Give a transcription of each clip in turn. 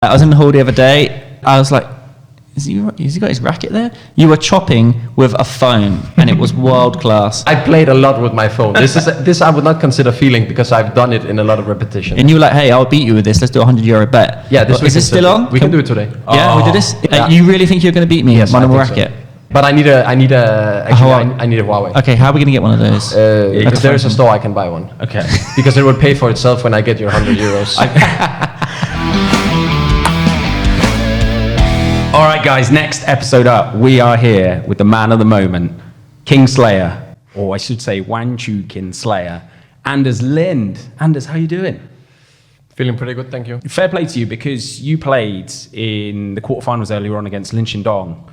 I was in the hall the other day. I was like, has he got his racket there? You were chopping with a phone, and it was world class. I played a lot with my phone. This I would not consider feeling because I've done it in a lot of repetition. And you were like, hey, I'll beat you with this. Let's do a €100 bet. Yeah, is this still on? We can do it today. Yeah, we do this. Yeah. You really think you're going to beat me? Yes, on a I think racket. So. But I need a Huawei. Okay, how are we going to get one of those? If there is a store, I can buy one. Okay. Because it will pay for itself when I get your €100. All right, guys, next episode up, we are here with the man of the moment, King Slayer, or I should say Wang Chuqin Slayer, Anders Lind. Anders, how you doing? Feeling pretty good, thank you. Fair play to you, because you played in the quarterfinals earlier on against Lin Shindong.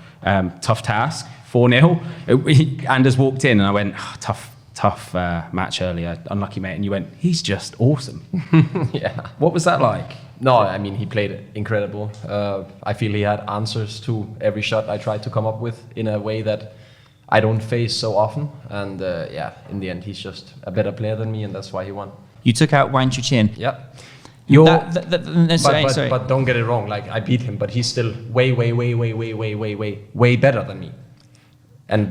Tough task, 4-0. Anders walked in and I went, tough match earlier, unlucky mate. And you went, he's just awesome. Yeah. What was that like? No, I mean, he played incredible. I feel he had answers to every shot I tried to come up with in a way that I don't face so often. And in the end, he's just a better player than me, and that's why he won. You took out Wang Chuqin. Yeah. But don't get it wrong. Like, I beat him, but he's still way better than me.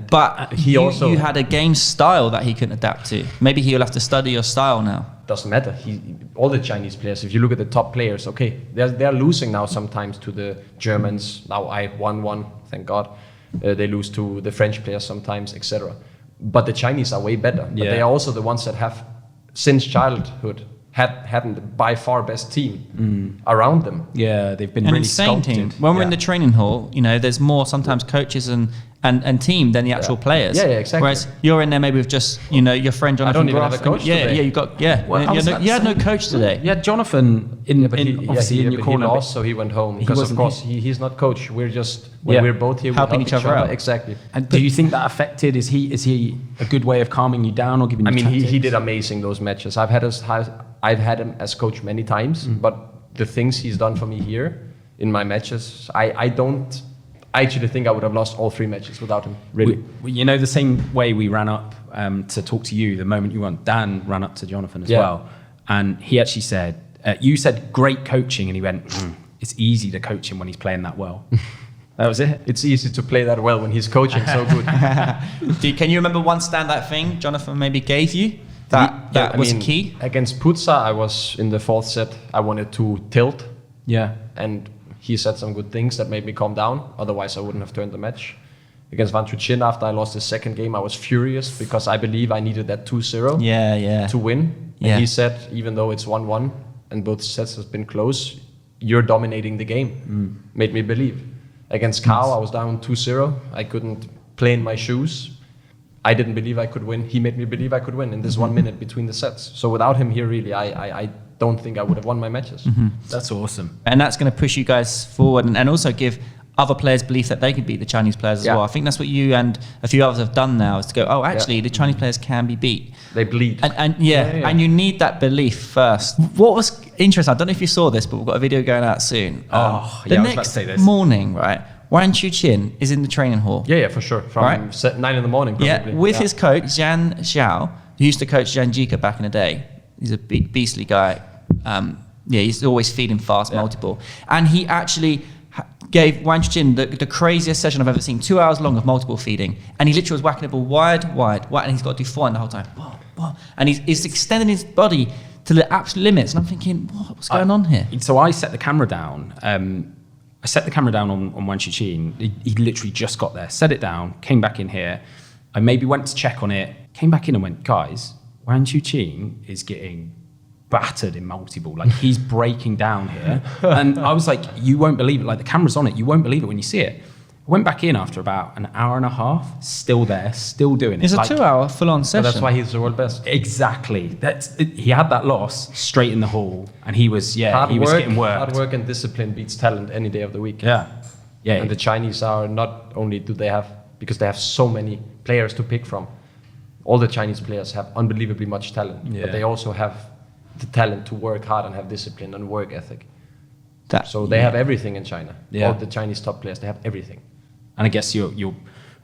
But you had a game style that he couldn't adapt to. Maybe he'll have to study your style now. Doesn't matter. All the Chinese players, if you look at the top players, okay, they're losing now sometimes to the Germans. Now I won one, thank God. They lose to the French players sometimes, etc. But the Chinese are way better. But they are also the ones that have, since childhood, hadn't the by far best team around them. Yeah, they've been an really insane sculpted. team. When we're in the training hall, there's more sometimes coaches and team than the actual players. Yeah, exactly. Whereas you're in there maybe with just your friend Jonathan. I don't even have a coach today. You had no coach today. Yeah, Jonathan in your corner. He lost, so he went home. Because of course he's not coach. We're just we're both here helping each other out. Exactly. And do you think that affected? Is he a good way of calming you down or giving you? I mean, tactics? he did amazing those matches. I've had him as coach many times, but the things he's done for me here in my matches, I actually think I would have lost all 3 matches without him, really. The same way we ran up to talk to you the moment you won, Dan ran up to Jonathan as well. And he actually said, you said great coaching, and he went, it's easy to coach him when he's playing that well. That was it. It's easy to play that well when he's coaching so good. Can you remember one standout thing Jonathan maybe gave you that was key? Against Putsa, I was in the 4th set. I wanted to tilt. Yeah. And he said some good things that made me calm down. Otherwise, I wouldn't have turned the match. Against Wang Chuqin, after I lost the 2nd game, I was furious because I believe I needed that 2-0 to win. And he said, even though it's 1-1 and both sets have been close, you're dominating the game. Made me believe. Against Kao, I was down 2-0. I couldn't play in my shoes. I didn't believe I could win. He made me believe I could win in this 1 minute between the sets. So without him here, really, I don't think I would have won my matches. That's awesome. And that's going to push you guys forward and also give other players belief that they can beat the Chinese players as well. I think that's what you and a few others have done now, is to go, the Chinese players can be beat. They bleed. And you need that belief first. What was interesting, I don't know if you saw this, but we've got a video going out soon. The next morning, right, Wang Chuqin is in the training hall. Yeah, for sure. From 9 in the morning, probably. With his coach, Zhang Xiao, who used to coach Zhang Jika back in the day. He's a big, beastly guy. He's always feeding fast, multiple. And he actually gave Wang Chuqin the craziest session I've ever seen, 2 hours long of multiple feeding. And he literally was whacking the ball wide, and he's got to do 4 the whole time. And he's extending his body to the absolute limits. And I'm thinking, what's going on here? So I set the camera down. on Wang Chuqin. He literally just got there, set it down, came back in here. I maybe went to check on it, came back in and went, guys, Wang Chuqin is getting battered in multiple. Like, he's breaking down here. And I was like, you won't believe it. Like, the camera's on it. You won't believe it when you see it. I went back in after about an hour and a half, still there, still doing it. It's a 2-hour full-on session. But that's why he's the world best. Exactly. He had that loss straight in the hall, and he was getting worked. Hard work and discipline beats talent any day of the week. Yeah. And the Chinese are not only because they have so many players to pick from. All the Chinese players have unbelievably much talent, but they also have the talent to work hard and have discipline and work ethic. So they have everything in China. All the Chinese top players, they have everything. And I guess you're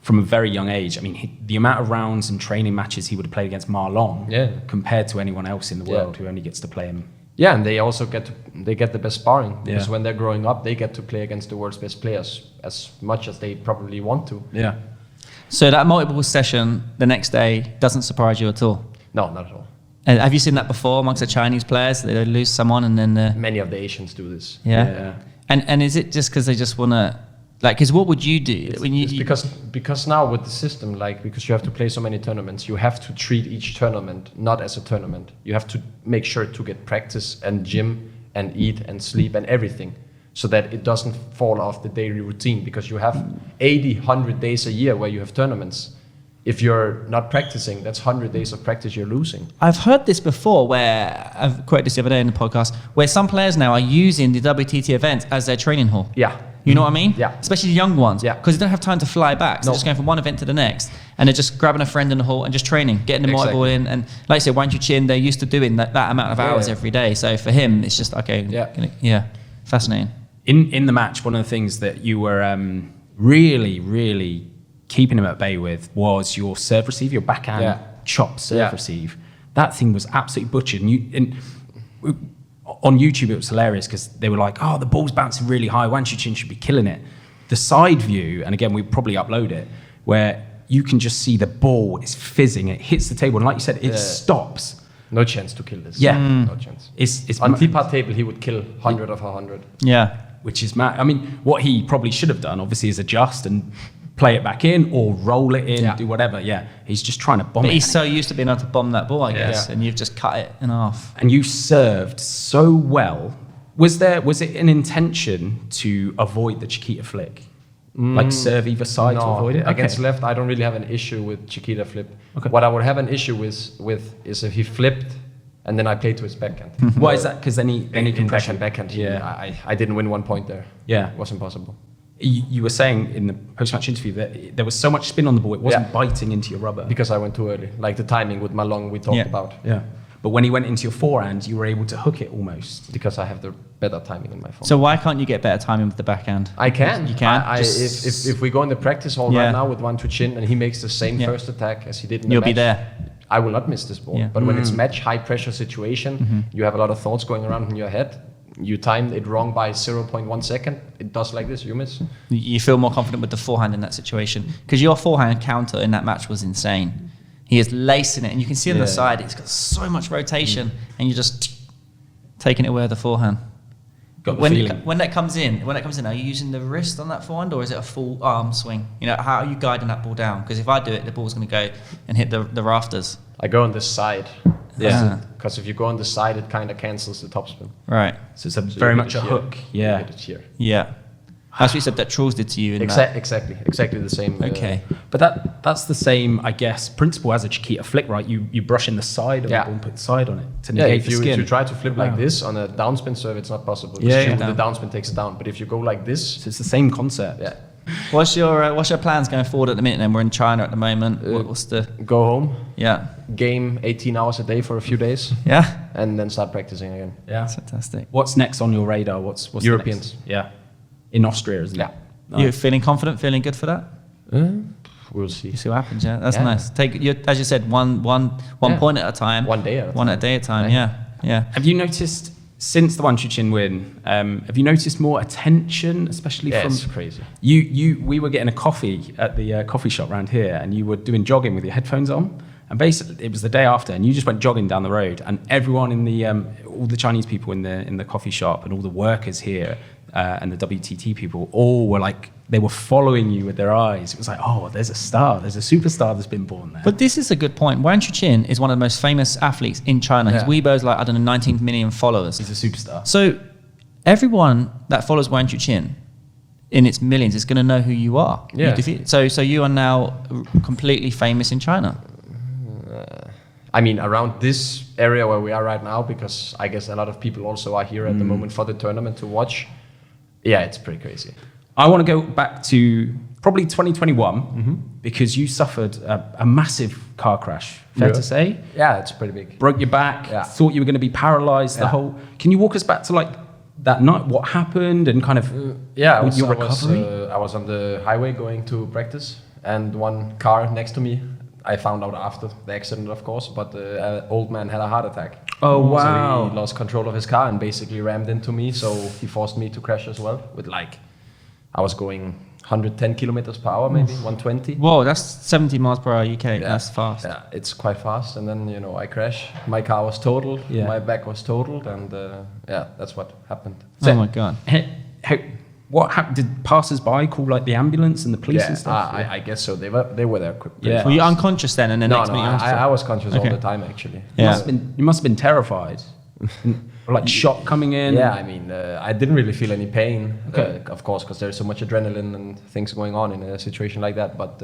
from a very young age. I mean, the amount of rounds and training matches he would have played against Ma Long compared to anyone else in the world who only gets to play him Yeah, and they also get the best sparring because when they're growing up, they get to play against the world's best players as much as they probably want to. Yeah. So that multiple session the next day doesn't surprise you at all? No, not at all. And have you seen that before amongst the Chinese players? They lose someone and then... Many of the Asians do this. Yeah. And is it just because they just want to... Like, because what would you do? It's because now with the system, like, because you have to play so many tournaments, you have to treat each tournament not as a tournament. You have to make sure to get practice and gym and eat and sleep and everything so that it doesn't fall off the daily routine, because you have 80, 100 days a year where you have tournaments. If you're not practicing, that's 100 days of practice you're losing. I've heard this before, where I've quoted this the other day in the podcast, where some players now are using the WTT event as their training hall. Yeah. You know what I mean? Yeah. Especially the young ones. Yeah. Because they don't have time to fly back. So they're just going from one event to the next. And they're just grabbing a friend in the hall and just training, getting the multiple in. And like I said, Wang Chuqin, they're used to doing that amount of hours every day. So for him, it's just, okay. Yeah. Fascinating. In the match, one of the things that you were really, really keeping him at bay with was your serve receive, your backhand chop serve receive. That thing was absolutely butchered. And on YouTube, it was hilarious because they were like, oh, the ball's bouncing really high. Wang Chuqin should be killing it. The side view, and again, we probably upload it, where you can just see the ball is fizzing. It hits the table. And like you said, it stops. No chance to kill this. Yeah. No chance. It's on T-Part table, he would kill 100 of 100. Yeah. Which is mad. I mean, what he probably should have done, obviously, is adjust and play it back in or roll it in, do whatever. Yeah, he's just trying to bomb it. But he's so used to being able to bomb that ball, I guess, and you've just cut it in half. And you served so well. Was it an intention to avoid the Chiquita flick? Like serve either side to avoid it? Against left, I don't really have an issue with Chiquita flip. Okay. What I would have an issue with is if he flipped and then I played to his backhand. Why is that? Because then he can pressure. Backhand. I didn't win 1 point there. Yeah. It was impossible. You were saying in the post-match interview that there was so much spin on the ball, it wasn't biting into your rubber. Because I went too early. Like the timing with Malong we talked about. Yeah. But when he went into your forehand, you were able to hook it almost. Because I have the better timing in my forehand. So why can't you get better timing with the backhand? I can. You can? If we go in the practice hall right now with Wang Chuqin and he makes the same first attack as he did in the match, you'll be there. I will not miss this ball. Yeah. But when it's match, high pressure situation, you have a lot of thoughts going around in your head. You timed it wrong by 0.1 second. It does like this, you miss. You feel more confident with the forehand in that situation. Because your forehand counter in that match was insane. He is lacing it, and you can see on the side, it's got so much rotation, and you're just taking it away with the forehand. Got the when feeling. When that comes in, are you using the wrist on that forehand, or is it a full arm swing? You know, how are you guiding that ball down? Because if I do it, the ball's going to go and hit the rafters. I go on this side. Yeah. Because if you go on the side, it kind of cancels the topspin. Right. So it's very much a hook. Yeah. You get it here. Yeah. That's what you said that Truls did to you in that. Exactly the same. Okay. But that's the same, I guess, principle as a Chiquita flick, right? You brush in the side of the ball and put the side on it to negate the skin. If you try to flip like this on a downspin serve, it's not possible. The downspin takes it down. But if you go like this... So it's the same concept. Yeah. What's your plans going forward at the minute then? We're in China at the moment. What's the... Go home. Yeah. Game 18 hours a day for a few days. Yeah. And then start practicing again. Yeah. That's fantastic. What's next on your radar? What's Europeans. Yeah. In Austria, isn't it? Yeah. Nice. You feeling confident, feeling good for that? We'll see. You see what happens, yeah? That's nice. Take, as you said, one point at a time. 1 day at a time. One a day at a time, yeah. Have you noticed, since the Wang Chuqin win, have you noticed more attention, especially from... it's crazy. We were getting a coffee at the coffee shop around here, and you were doing jogging with your headphones on. And basically, it was the day after, and you just went jogging down the road, and everyone in the all the Chinese people in the coffee shop and all the workers here and the WTT people all were like, they were following you with their eyes. It was like, oh, there's a superstar that's been born there. But this is a good point. Wang Chuqin is one of the most famous athletes in China. His Weibo's like, 19 million followers. He's a superstar. So everyone that follows Wang Chuqin in its millions is going to know who you are. Yeah. So you are now completely famous in China. I mean, around this area where we are right now, because I guess a lot of people also are here at the moment for the tournament to watch. Yeah, it's pretty crazy. I want to go back to probably 2021 because you suffered a massive car crash, fair to say? Yeah, it's pretty big. Broke your back, thought you were going to be paralyzed, the whole... Can you walk us back to like that night, what happened and kind of your recovery? I was on the highway going to practice and one car next to me, I found out after the accident, of course, but the old man had a heart attack. Oh, wow. So he lost control of his car and basically rammed into me. So he forced me to crash as well with I was going 110 kilometers per hour, maybe 120. Whoa, that's 70 miles per hour UK. Yeah. That's fast. Yeah, it's quite fast. And then, I crashed. My car was totaled. Yeah. My back was totaled. And that's what happened. So, oh my God. What happened? Did passers-by call the ambulance and the police and stuff? I guess so. They were there quick. Yeah. Were you unconscious then? And then I was conscious all the time, actually. Yeah. You must have been terrified. Shock coming in. Yeah, I mean, I didn't really feel any pain, of course, because there's so much adrenaline and things going on in a situation like that. But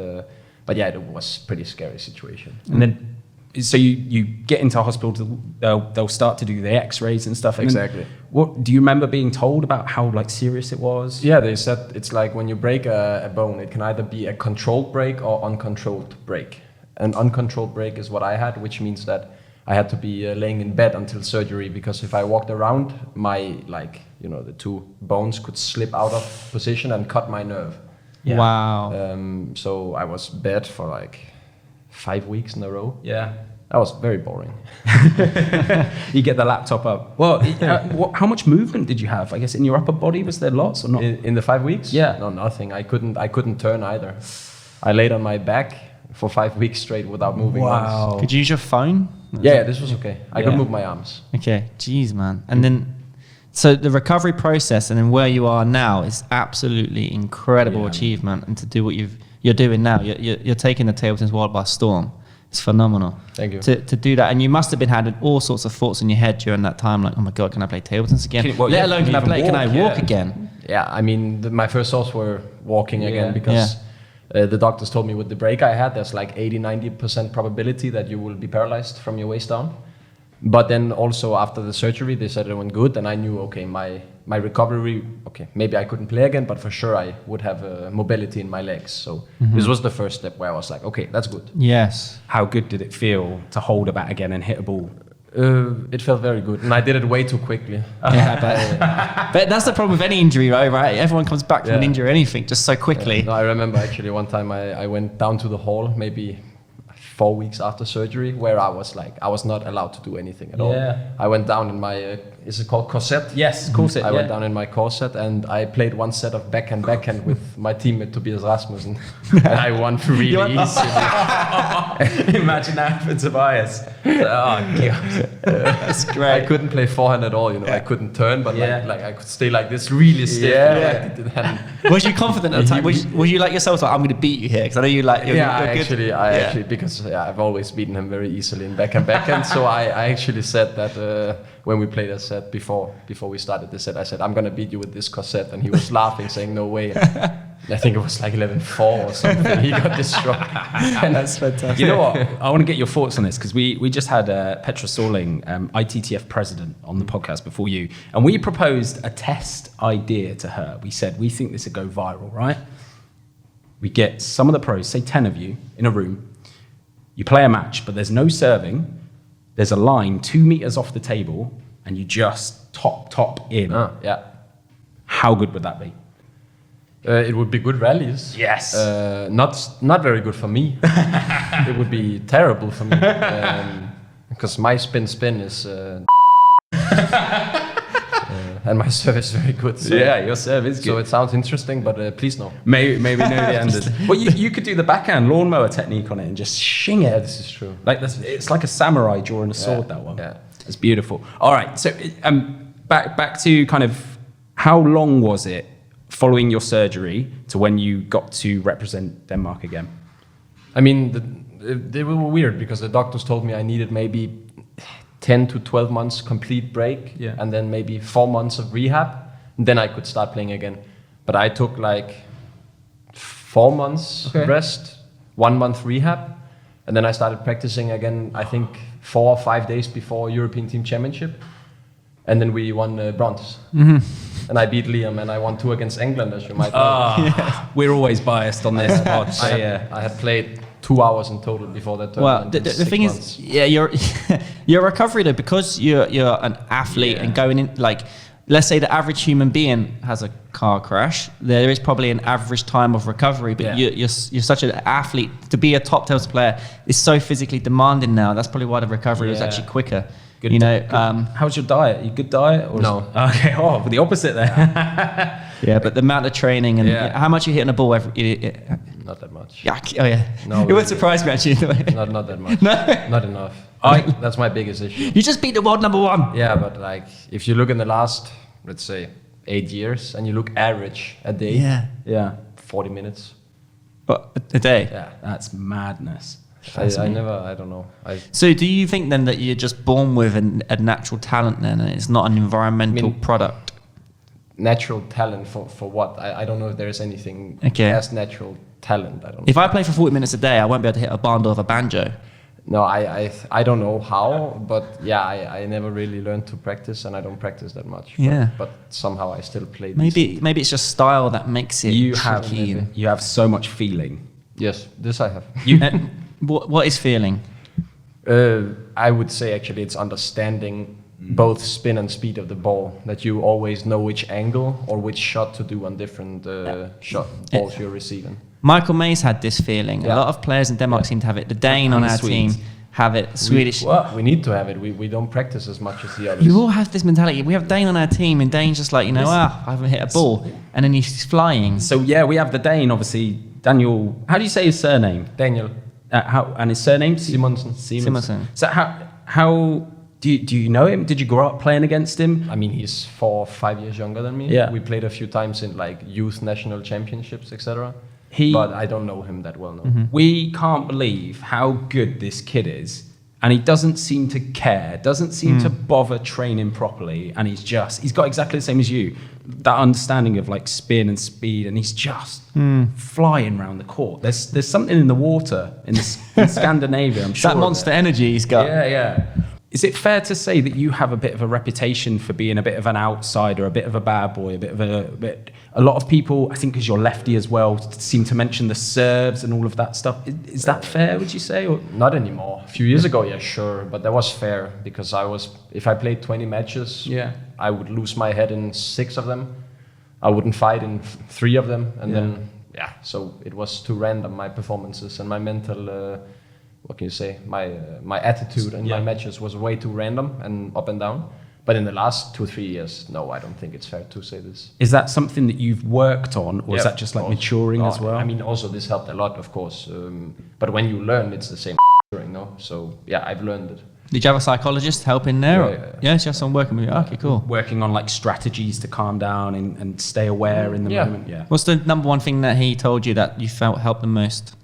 yeah, it was a pretty scary situation. And then, so you get into hospital, they'll start to do the X-rays and stuff. Exactly. What do you remember being told about how serious it was? Yeah, they said it's like when you break a bone, it can either be a controlled break or uncontrolled break. An uncontrolled break is what I had, which means that I had to be laying in bed until surgery, because if I walked around, my the two bones could slip out of position and cut my nerve. Yeah. Wow. So I was bed for 5 weeks in a row. Yeah. That was very boring. You get the laptop up. Well, how much movement did you have? I guess in your upper body, was there lots or not? In the 5 weeks? Yeah. No, nothing. I couldn't turn either. I laid on my back for 5 weeks straight without moving. Wow. Once. Could you use your phone? Yeah, this was okay. I could move my arms. Okay. Jeez, man. And then, so the recovery process and then where you are now is absolutely incredible achievement. And to do what you're doing now, you're taking the table tennis world by storm. It's phenomenal. Thank you. To do that. And you must have been having all sorts of thoughts in your head during that time, like, oh my God, can I play table tennis again? Let alone can I walk again? Yeah, I mean, my first thoughts were walking again, because the doctors told me with the break I had, there's 80-90% probability that you will be paralyzed from your waist down. But then also after the surgery, they said it went good, and I knew, okay, my recovery, okay, maybe I couldn't play again, but for sure I would have mobility in my legs. So this was the first step where I was like, okay, that's good. Yes. How good did it feel to hold a bat again and hit a ball? It felt very good, and I did it way too quickly. But that's the problem with any injury, right? Everyone comes back from an injury or anything just so quickly. No, I remember actually one time I went down to the hall, maybe 4 weeks after surgery, where I was not allowed to do anything at all. I went down in my, is it called corset? Yes, corset. I went down in my corset and I played one set of backhand with my teammate Tobias Rasmussen, and I won really easily. Imagine that for Tobias. Oh God, that's great. I couldn't play forehand at all. I couldn't turn, but I could stay like this really stiff. Was you confident at the time? Was you like yourself? I'm going to beat you here, because I know you I actually because I've always beaten him very easily in backhand. So I actually said that when we played a set before we started the set, I said, I'm going to beat you with this corset, and he was laughing, saying no way. I think it was 11-4 or something. He got destroyed. And that's fantastic. You know what? I want to get your thoughts on this, because we just had Petra Sorling, ITTF president, on the podcast before you, and we proposed a test idea to her. We said, we think this would go viral, right? We get some of the pros, say 10 of you, in a room. You play a match, but there's no serving. There's a line 2 meters off the table, and you just top in. How good would that be? It would be good rallies. Yes. Not very good for me. It would be terrible for me, because my spin is. And my serve is very good. So, your serve is good. So it sounds interesting, but please no. Maybe know the enders. Well, you could do the backhand lawnmower technique on it and just shing it. Yeah, this is true. It's like a samurai drawing a sword, that one. Yeah. It's beautiful. All right, so back to kind of how long was it following your surgery to when you got to represent Denmark again? I mean, they were weird, because the doctors told me I needed maybe 10 to 12 months complete break, and then maybe 4 months of rehab, and then I could start playing again. But I took 4 months rest, 1 month rehab, and then I started practicing again, I think 4 or 5 days before European Team Championship, and then we won bronze. And I beat Liam, and I won 2 against England, as you might know. We're always biased on this pod. I had played 2 hours in total before that tournament. Well, the thing is, your recovery though, because you're an athlete and going in, let's say the average human being has a car crash, there is probably an average time of recovery, but you're such an athlete. To be a top tennis player is so physically demanding now. That's probably why the recovery was actually quicker. Good, you know, how's your diet? You good diet? Or No. Okay. Oh, the opposite there. Yeah, but the amount of training and how much you hitting a ball Not that much. Yeah. Oh yeah. No, It would surprise me actually. Not that much. No. Not enough. That's my biggest issue. You just beat the world number 1. Yeah, but like if you look in the last, let's say, 8 years, and you look average a day, Yeah. 40 minutes. What, a day? Yeah, That's madness. I don't know. So do you think then that you're just born with a natural talent then, and it's not an environmental product? Natural talent for what? I don't know if there is anything as natural talent. I don't know. If I play for 40 minutes a day, I won't be able to hit a barn door of a banjo. No, I don't know how, but yeah, I never really learned to practice, and I don't practice that much. Yeah. But somehow I still play. Maybe it's just style that makes it. You have so much feeling. Yes, this I have. What is feeling? I would say actually it's understanding both spin and speed of the ball, that you always know which angle or which shot to do on different balls you're receiving. Michael May's had this feeling. A lot of players in Denmark seem to have it. The Dane on our team have it. Swedish. We need to have it. We don't practice as much as the others. You all have this mentality. We have Dane on our team, and Dane's just like, I haven't hit a ball, and then he's flying. So yeah, we have the Dane, obviously. Daniel, how do you say his surname? Daniel. And his surname? Simonsen. So how do you know him? Did you grow up playing against him? I mean, he's 4 or 5 years younger than me. Yeah. We played a few times in like youth national championships, etc. But I don't know him that well. No. Mm-hmm. We can't believe how good this kid is. And he doesn't seem to care, doesn't seem to bother training properly. And he's got exactly the same as you, that understanding of like spin and speed. And he's just flying around the court. There's something in the water in Scandinavia, I'm sure. That monster energy he's got. Yeah. Is it fair to say that you have a bit of a reputation for being a bit of an outsider, a bit of a bad boy, a lot of people, I think because you're lefty as well, seem to mention the serves and all of that stuff. Is that fair, would you say? Or? Not anymore. A few years ago, yeah, sure. But that was fair because if I played 20 matches, I would lose my head in 6 of them. I wouldn't fight in 3 of them. And then, so it was too random, my performances and my mental... what can you say? My attitude in my matches was way too random and up and down. But in the last 2-3 years, no, I don't think it's fair to say this. Is that something that you've worked on, or is that just like maturing as well? I mean, also this helped a lot, of course. But when you learn, it's the same, So yeah, I've learned it. Did you have a psychologist helping there? Yeah, she has someone working with you. Okay, cool. Working on like strategies to calm down and stay aware in the moment. Yeah. What's the number one thing that he told you that you felt helped the most?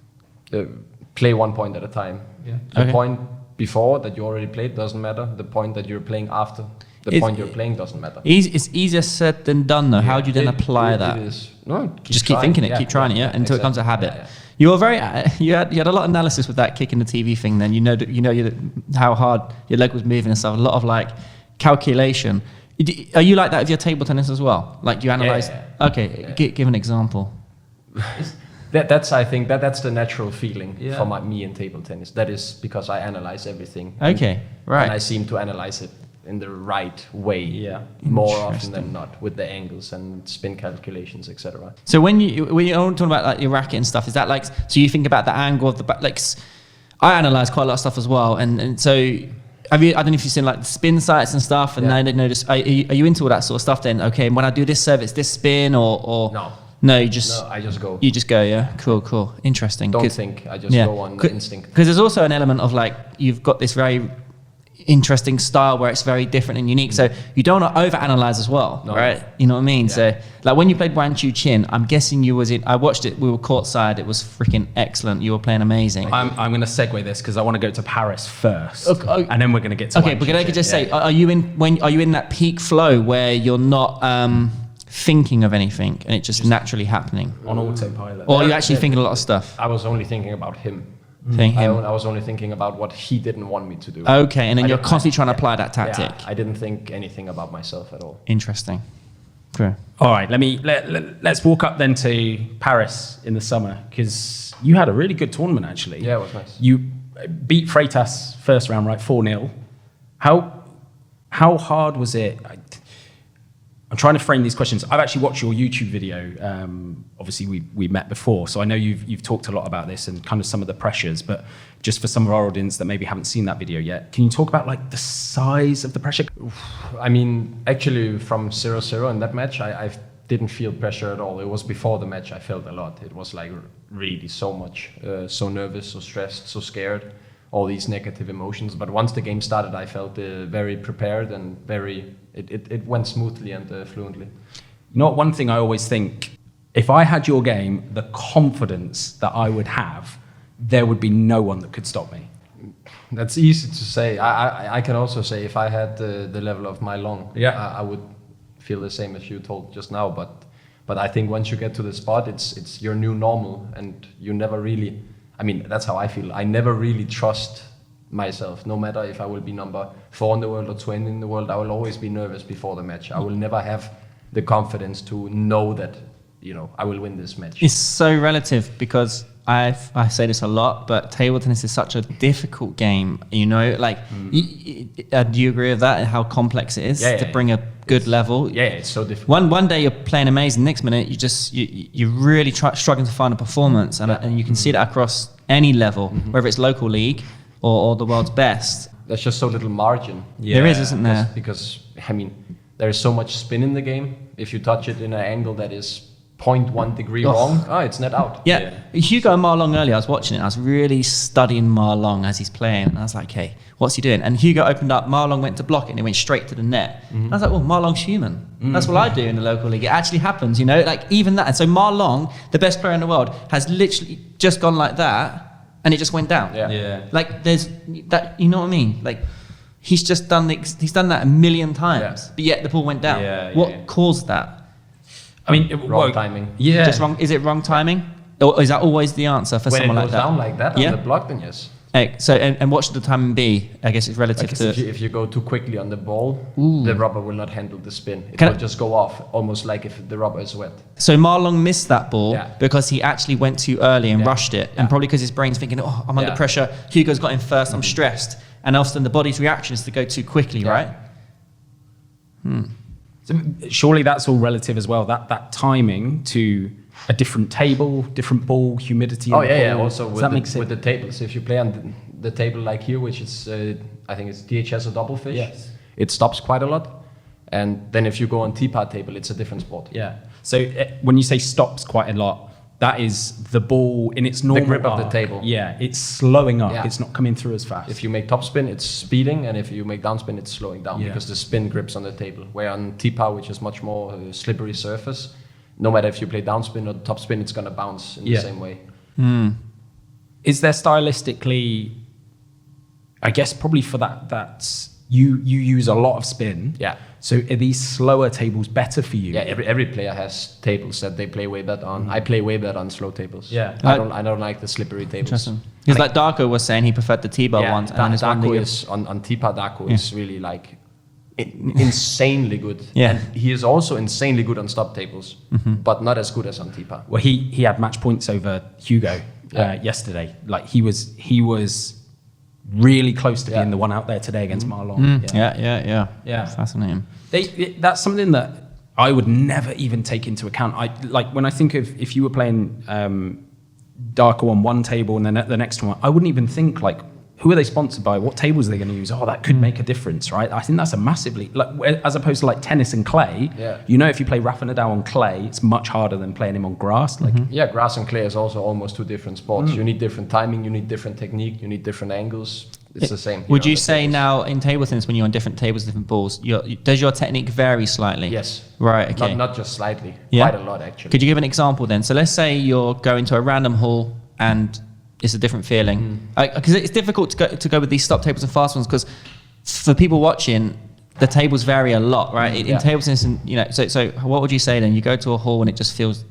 Play one point at a time. Yeah. The point before that you already played doesn't matter. The point that you're playing after the point you're playing doesn't matter. It's easier said than done, though. How do you then apply that? It is. No, keep thinking it, keep trying it, until it becomes a habit. Yeah. You were you had a lot of analysis with that kick in the TV thing. Then you know how hard your leg was moving and stuff. A lot of like calculation. Are you like that with your table tennis as well? Like you analyze? Yeah. Okay, give an example. I think that's the natural feeling for me in table tennis. That is because I analyze everything. Okay, right. And I seem to analyze it in the right way more often than not, with the angles and spin calculations, etc. So when you're talking about like your racket and stuff, is that like, so you think about the angle of the back? Like, I analyze quite a lot of stuff as well, and so I don't know if you've seen like the spin sites and stuff, and then notice, are you into all that sort of stuff then? Okay, when I do this serve, it's this spin or No, I just go. You just go, yeah? Cool. Interesting. Don't think, I just go on instinct. Because there's also an element of like, you've got this very interesting style where it's very different and unique. So you don't overanalyze as well, right? You know what I mean? Yeah. So like when you played Wang Chuqin, I'm guessing I watched it, we were courtside, it was freaking excellent. You were playing amazing. I'm going to segue this because I want to go to Paris first. Okay. And then we're going to get to Wang Chuqin. I could just say, are you in that peak flow where you're not thinking of anything and it's just naturally happening on autopilot, or are you actually thinking a lot of stuff? I was only thinking about him. I was only thinking about what he didn't want me to do. Okay, and then you're constantly trying to apply that tactic. Yeah, I didn't think anything about myself at all. Interesting. Cool. All right, let's walk up then to Paris in the summer, because you had a really good tournament actually. Yeah, it was nice. You beat Freitas first round, right? 4-0. How hard was it? I'm trying to frame these questions. I've actually watched your YouTube video. Obviously, we met before, so I know you've talked a lot about this and kind of some of the pressures. But just for some of our audience that maybe haven't seen that video yet, can you talk about like the size of the pressure? I mean, actually, from 0-0 in that match, I didn't feel pressure at all. It was before the match I felt a lot. It was like really so much, so nervous, so stressed, so scared, all these negative emotions. But once the game started, I felt very prepared and it went smoothly and fluently. Not one thing I always think, if I had your game, the confidence that I would have, there would be no one that could stop me. That's easy to say. I can also say if I had the level of my long, I would feel the same as you told just now. But I think once you get to the spot, it's your new normal, and you never really. I mean, that's how I feel. I never really trust myself. No matter if I will be number 4 in the world or 20 in the world, I will always be nervous before the match. I will never have the confidence to know that, I will win this match. It's so relative because I say this a lot, but table tennis is such a difficult game. Do you agree with that and how complex it is to bring a good level? Yeah, it's so difficult. One day you're playing amazing, next minute you're really struggling to find a performance, and you can see that across any level, whether it's local league or the world's best. There's just so little margin. There is, isn't there? Because there is so much spin in the game. If you touch it in an angle that is 0.1 degree wrong, it's net out. Yeah. Hugo Ma Long earlier, I was watching it. I was really studying Ma Long as he's playing. And I was like, okay, what's he doing? And Hugo opened up, Ma Long went to block it and it went straight to the net. And I was like, well, Ma Long's human. That's what I do in the local league. It actually happens, like even that. And so Ma Long, the best player in the world, has literally just gone like that and it just went down. Yeah. Like there's that, you know what I mean? Like he's done that a million times, but yet the ball went down. What caused that? I mean, wrong timing. Yeah. Just wrong. Is it wrong timing? Or is that always the answer for someone like that? When it goes down like that on the block, then yes. So, and what should the timing be? I guess it's relative to... If you go too quickly on the ball, the rubber will not handle the spin. It will just go off, almost like if the rubber is wet. So Ma Long missed that ball because he actually went too early and rushed it. And probably because his brain's thinking, I'm under pressure. Hugo's got in first, I'm stressed. And often the body's reaction is to go too quickly, right? So surely that's all relative as well. That timing to a different table, different ball, humidity. Also with the tables. If you play on the table like here, which is I think it's DHS or double fish, it stops quite a lot. And then if you go on teapot table, it's a different sport. Yeah. So when you say stops quite a lot, that is the ball in its normal grip arc. of the table. Yeah, it's slowing up. It's not coming through as fast. If you make topspin, it's speeding, and if you make downspin, it's slowing down because the spin grips on the table. Where on teapot, which is much more slippery surface, no matter if you play downspin or topspin, it's going to bounce in the same way. Is there stylistically, I guess probably for that you use a lot of spin. Yeah. So are these slower tables better for you? Yeah, every player has tables that they play way better on. I play way better on slow tables. Yeah. I don't like the slippery tables. Interesting. Because like Darko was saying, he preferred the T-bar ones. And Darko is on T-bar. Darko is really like insanely good. Yeah. And he is also insanely good on stop tables, but not as good as on T-bar. Well, he had match points over Hugo yesterday. Like he was really close to being the one out there today against Ma Long. Yeah. Fascinating. That's something that I would never even take into account. When I think of if you were playing Darko on one table and then at the next one, I wouldn't even think like, who are they sponsored by? What tables are they going to use? Oh, that could make a difference, right? I think that's a massively, as opposed to like tennis and clay, if you play Rafa Nadal on clay, it's much harder than playing him on grass. Grass and clay is also almost two different sports. You need different timing, you need different technique, you need different angles. It's the same. Would you say now in table tennis, when you're on different tables, different balls, does your technique vary slightly? Yes. Right, okay. Not just slightly, quite a lot actually. Could you give an example then? So let's say you're going to a random hall and it's a different feeling. Because it's difficult to go with these stop tables and fast ones because for people watching, the tables vary a lot, right? In table tennis, so what would you say then? You go to a hall and it just feels,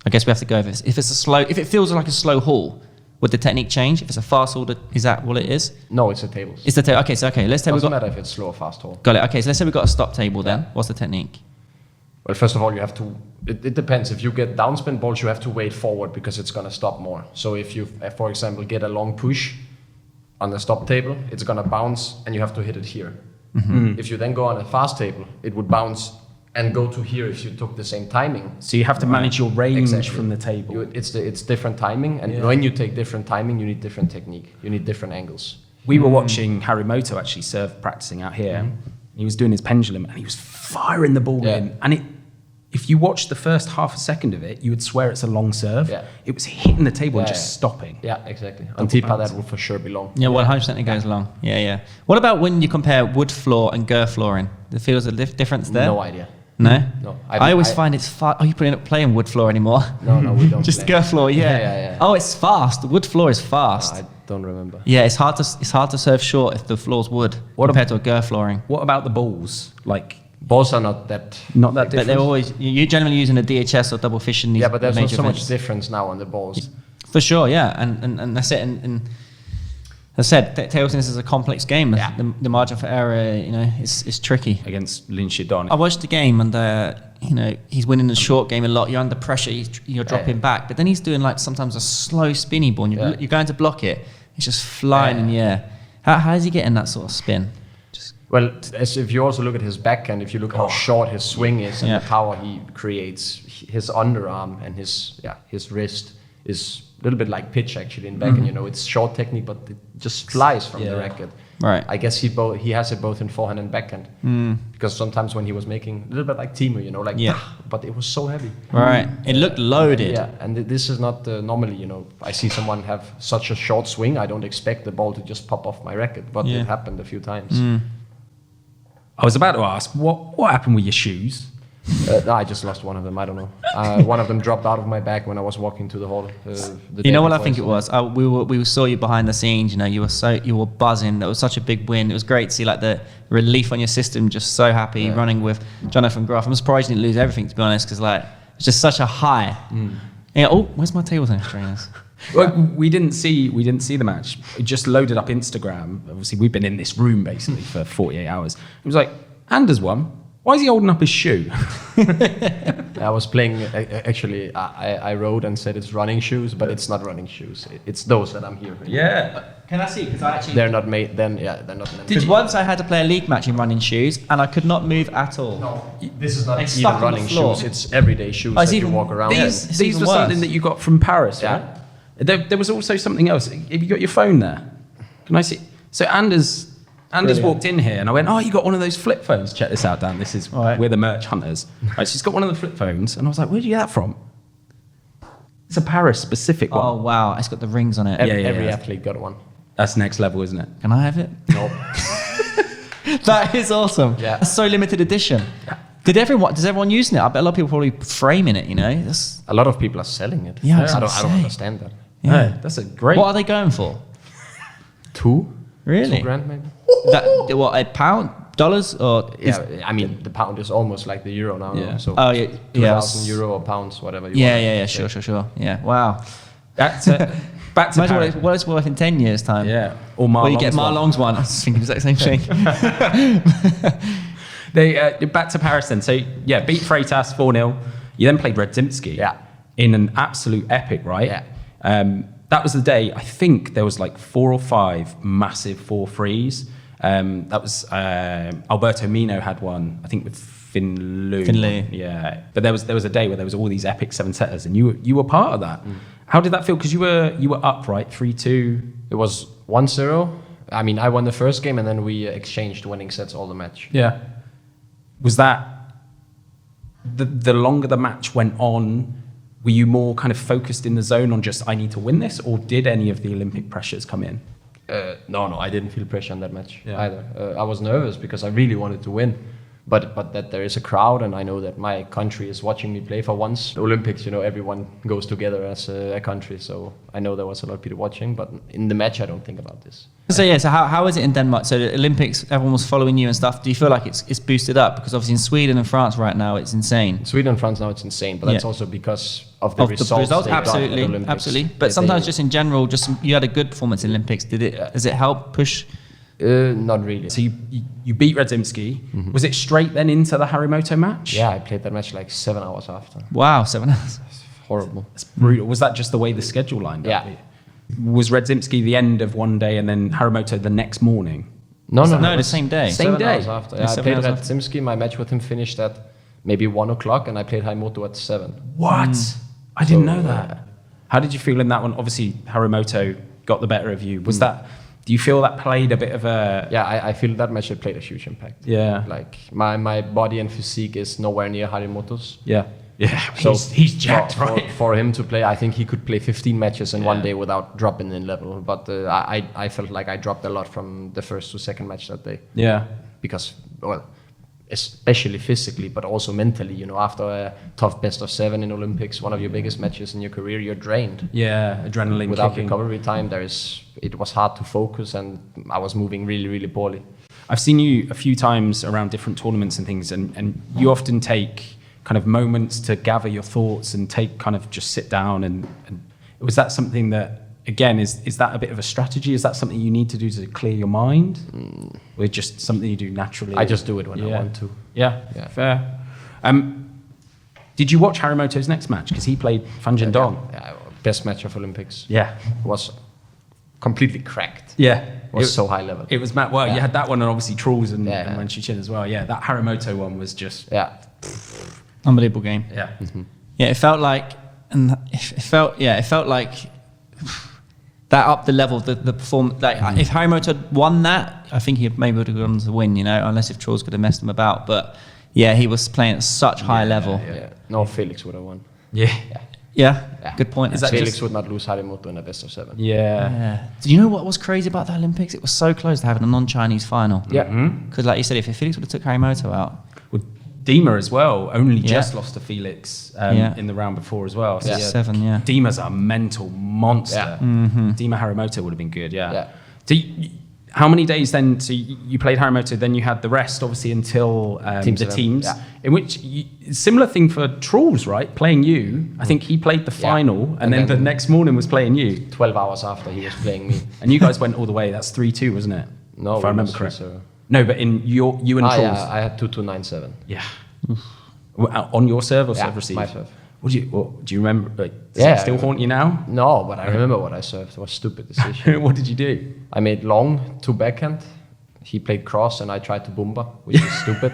I guess we have to go if it feels like a slow hall, would the technique change? If it's a fast hall, is that what it is? No, it's a tables. It's the table. Okay, let's say doesn't matter if it's slow or fast hall. Got it. Okay, so let's say we've got a stop table then. What's the technique? Well, first of all, you have to. It depends. If you get downspin balls, you have to wait forward because it's going to stop more. So if you, for example, get a long push on the stop table, it's going to bounce and you have to hit it here. If you then go on a fast table, it would bounce and go to here if you took the same timing. So you have to manage your range from the table. It's different timing, and when you take different timing, you need different technique. You need different angles. We were watching Harimoto actually serve practicing out here. He was doing his pendulum and he was firing the ball in. And if you watch the first half a second of it, you would swear it's a long serve. Yeah. It was hitting the table and just stopping. Yeah, exactly. On Tipa, that would for sure be long. Yeah, 100% it goes long. Yeah. What about when you compare wood floor and Gur flooring? There feels a difference there? No idea. No? I always find it's fast. Are you playing wood floor anymore? No, we don't. Just Gur floor, yeah. Oh, it's fast. The wood floor is fast. I don't remember. Yeah, it's hard to serve short if the floor's wood compared to a Gur flooring. What about the balls? Balls are not that different. But they're always, you're generally using a DHS or double fishing. Yeah, but there's not so much difference now on the balls. For sure, yeah, and that's it. And as I said, table tennis is a complex game. Yeah. The margin for error, is tricky. Against Lin Shidon. I watched the game and he's winning the short game a lot. You're under pressure. You're dropping back, but then he's doing sometimes a slow spinny ball. And you're going to block it. It's just flying in the air. How is he getting that sort of spin? Well, as if you also look at his backhand, if you look how short his swing is and the power he creates, his underarm and his wrist is a little bit like pitch actually in backhand. It's short technique, but it just flies from the racket. Right. I guess he has it both in forehand and backhand. Because sometimes when he was making a little bit like Timo, but it was so heavy. Right. It looked loaded. Yeah, and this is not normally, I see someone have such a short swing. I don't expect the ball to just pop off my racket, but it happened a few times. I was about to ask, what happened with your shoes? I just lost one of them. I don't know. One of them dropped out of my bag when I was walking to the hall. You know what I think it was? We saw you behind the scenes. You were buzzing. That was such a big win. It was great to see the relief on your system. Just so happy running with Jonathan Groff. I'm surprised you didn't lose everything, to be honest, because it's just such a high. Where's my table tennis trainers? Well, we didn't see the match. It just loaded up Instagram. Obviously, we've been in this room basically for 48 hours. It was like, Anders won. Why is he holding up his shoe? I was playing, actually, I wrote and said it's running shoes, but it's not running shoes. It's those that I'm here. Yeah. Can I see? Because they're not made, they're not meant. Because once I had to play a league match in running shoes, and I could not move at all. No, this is not even running shoes. It's everyday shoes that you walk around. These were something that you got from Paris, right? There was also something else. Have you got your phone there? Can I see? So Anders walked in here and I went, oh, you got one of those flip phones. Check this out, Dan. We're the merch hunters. Right, she's got one of the flip phones. And I was like, where'd you get that from? It's a Paris specific one. Oh, wow. It's got the rings on it. Every athlete got one. That's next level, isn't it? Can I have it? Nope. That is awesome. Yeah. That's so limited edition. Does everyone using it? I bet a lot of people probably framing it, A lot of people are selling it. Yeah, I don't understand that. Yeah, that's a great... What are they going for? 2? Really? $2,000 maybe. A pound? Dollars? Or I mean, the pound is almost like the euro now. Yeah. So €2,000 or pounds, whatever you want. Yeah, sure. Yeah, wow. Back to Paris. What it's worth in 10 years' time. Yeah. Or you get Marlong's one. I was thinking the exact same thing. Back to Paris then. So, beat Freitas 4-0. You then played Radzimski. Yeah. In an absolute epic, right? Yeah. That was the day, I think there was 4 or 5 massive 4-3s. That was Alberto Mino had one, I think with Finlay. Yeah. But there was a day where there was all these epic 7-setters and you were part of that. How did that feel? Because you were up, right? 3-2. It was 1-0. I mean, I won the first game and then we exchanged winning sets all the match. Yeah. Was that the longer the match went on, were you more kind of focused in the zone on just I need to win this, or did any of the Olympic pressures come in? No, I didn't feel pressure on that match either. I was nervous because I really wanted to win, but that there is a crowd and I know that my country is watching me play for once. The Olympics, everyone goes together as a country, so I know there was a lot of people watching, but in the match I don't think about this. So how is it in Denmark? So the Olympics, everyone was following you and stuff. Do you feel like it's boosted up? Because obviously in Sweden and France right now it's insane. In Sweden and France now it's insane, but that's also because of the results. Absolutely. But sometimes just in general, you had a good performance in Olympics. Does it help push? Not really. So you beat Radzimski. Mm-hmm. Was it straight then into the Harimoto match? Yeah, I played that match 7 hours after. Wow, 7 hours. It's horrible. It's brutal. Was that just the way the schedule lined up? Yeah. Was Radzimski the end of one day and then Harimoto the next morning? No, the same day. Same day. Hours after. Yeah, I played Radzimski. My match with him finished at maybe 1 o'clock, and I played Harimoto at 7. What? I didn't know that. How did you feel in that one? Obviously, Harimoto got the better of you. Was that? Do you feel that played a bit of a? Yeah, I feel that match played a huge impact. Yeah. Like my body and physique is nowhere near Harimoto's. Yeah. Yeah. So he's jacked, right? For him to play, I think he could play 15 matches in one day without dropping in level. But I felt like I dropped a lot from the first to second match that day. Yeah. Because, well, especially physically, but also mentally, you know, after a tough best of 7 in Olympics, one of your biggest matches in your career, you're drained. Yeah, adrenaline without kicking. recovery time. It was hard to focus, and I was moving really, really poorly. I've seen you a few times around different tournaments and things, and you often take kind of moments to gather your thoughts and just sit down and was that something that, again, is that a bit of a strategy? Is that something you need to do to clear your mind? Or just something you do naturally? I just do it when I want to. Yeah, fair. Did you watch Harimoto's next match? Because he played Fan Dong. Yeah, best match of Olympics. Yeah. Was completely cracked. Yeah. It was so high level. It was, you had that one and obviously Trolls and Wang Chuqin as well. Yeah, that Harimoto one was just... Yeah. Unbelievable game. Yeah. Yeah, it felt like that upped the level of the performance. Like if Harimoto had won that, I think he maybe would have gone to win, you know, unless if Trolls could have messed him about. But yeah, he was playing at such high level. Yeah. No, Felix would have won. Yeah. Good point. Is that Felix would not lose Harimoto in a best of 7. Yeah. Do you know what was crazy about the Olympics? It was so close to having a non-Chinese final. Yeah. Because like you said, if Felix would have took Harimoto out. Well, Dima as well only just lost to Felix in the round before as well. So 7, Dima's a mental monster. Yeah. Dima Harimoto would have been good, how many days then? So you played Harimoto, then you had the rest, obviously, until the teams. In which, similar thing for Trolls, right? Playing you. I think he played the final, and then the next morning was playing you. 12 hours after he was playing me. And you guys went all the way. That's 3-2, wasn't it? No, if I remember correctly. So. No, but in you and Trolls. Yeah, I had 2-2-9-7. Yeah. On your serve or serve receive? My serve. Do you remember? Does it still haunt you now? No, but I remember what I served. It was a stupid decision. What did you do? I made long to backhand. He played cross, and I tried to bomba, which is stupid.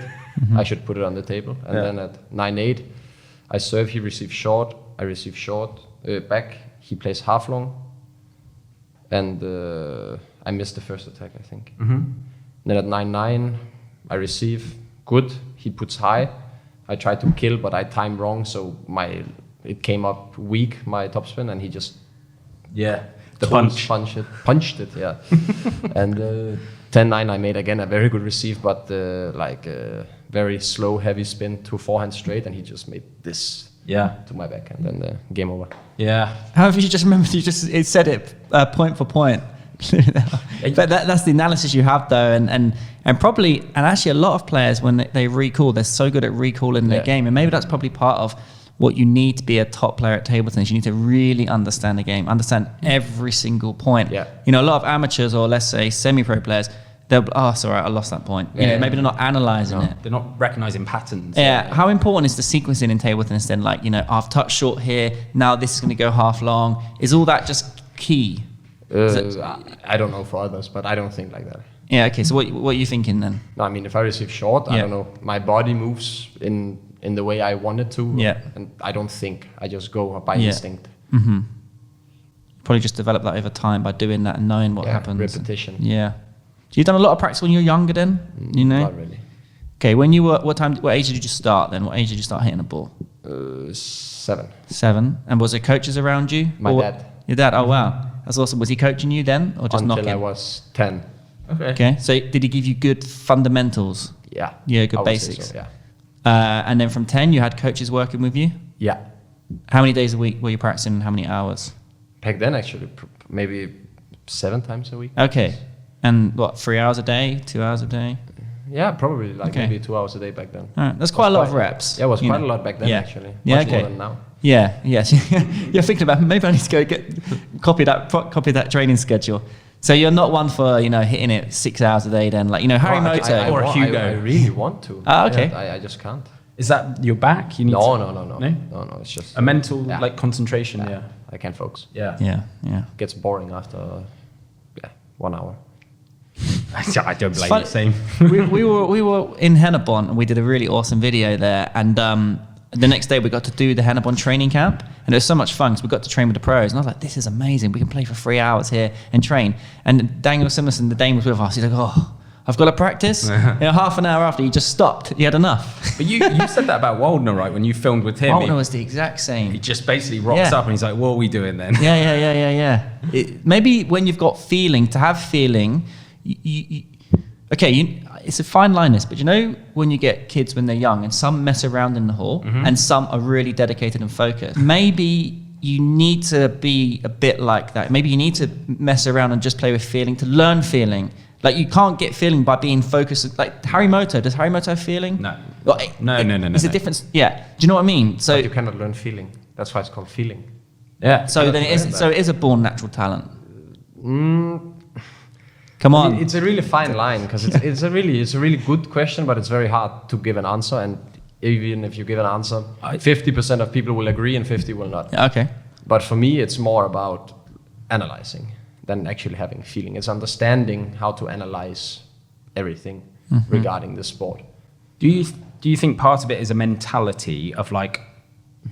I should put it on the table. And then at 9-8, I serve. He received short. I receive short back. He plays half long, and I missed the first attack, I think. Then at 9-9, I receive good. He puts high. I tried to kill, but I timed wrong, so it came up weak, my topspin, and he just punched it. Yeah. And 10-9, I made again a very good receive, but very slow, heavy spin to forehand straight, and he just made this to my backhand, and game over. Yeah. How have you just remembered? It said it point for point. But that's the analysis you have, though, and actually a lot of players, when they recall, they're so good at recalling their game, and maybe that's probably part of what you need to be a top player at table tennis. You need to really understand the game, understand every single point. You know, a lot of amateurs, or let's say semi-pro players, they'll it's all right, I lost that point. You know, maybe they're not analysing it. They're not recognising patterns. How important is the sequencing in table tennis then? Like, you know, I've touched short here, now this is going to go half long. Is all that just key? I don't know for others, but I don't think like that. Yeah, okay, so what are you thinking then? No, I mean, if I receive short, I don't know. My body moves in the way I want it to. And I don't think. I just go by instinct. Probably just develop that over time by doing that and knowing what happens. Repetition. So you've done a lot of practice when you were younger then? You know? Not really. Okay, when you were, what age did you just start then? What age did you start hitting a ball? 7. 7. And was there coaches around you? My dad. Your dad? Oh, wow. That's awesome. Was he coaching you then, or just knocking? Until I was 10. Okay. So did he give you good fundamentals? Yeah. Yeah, good basics. So, and then from 10, you had coaches working with you? Yeah. How many days a week were you practicing, and how many hours? Back then, actually, maybe 7 times a week. Okay. And what, 3 hours a day, 2 hours a day? Yeah, probably maybe 2 hours a day back then. All right. That's quite a lot of reps. Yeah, it was quite a lot back then, actually. Much more than now. Yes. You're thinking about, maybe I need to go copy that training schedule. So you're not one for, you know, hitting it 6 hours a day then, like, you know, Harimoto or Hugo. I really want to. Okay. I just can't. Is that your back? You need No, it's just a mental like concentration. I can't focus. Yeah. It gets boring after 1 hour. I don't blame you. Same. we were in Hennebon and we did a really awesome video there, and the next day we got to do the Hennebon training camp, and it was so much fun because we got to train with the pros, and I was like, this is amazing, we can play for 3 hours here and train. And Daniel Simonson, the Dane, was with us. He's like, oh, I've got to practice. Half an hour after, he just stopped. He had enough. But you said that about Waldner, right? When you filmed with him, Waldner was the exact same. He just basically rocks up and he's like, what are we doing then? Yeah. Maybe when you've got feeling, to have feeling, it's a fine line, this, but you know when you get kids when they're young and some mess around in the hall and some are really dedicated and focused, maybe you need to be a bit like that. Maybe you need to mess around and just play with feeling to learn feeling. Like, you can't get feeling by being focused. Like Harimoto, does Harimoto have feeling? No. No. There's a difference. Yeah. Do you know what I mean? So but you cannot learn feeling. That's why it's called feeling. Yeah. So then it is a born natural talent. Come on. It's a really fine line, because it's a really good question, but it's very hard to give an answer. And even if you give an answer, 50% of people will agree and 50 will not. Okay. But for me, it's more about analyzing than actually having feeling. It's understanding how to analyze everything regarding the sport. Do you think part of it is a mentality of, like,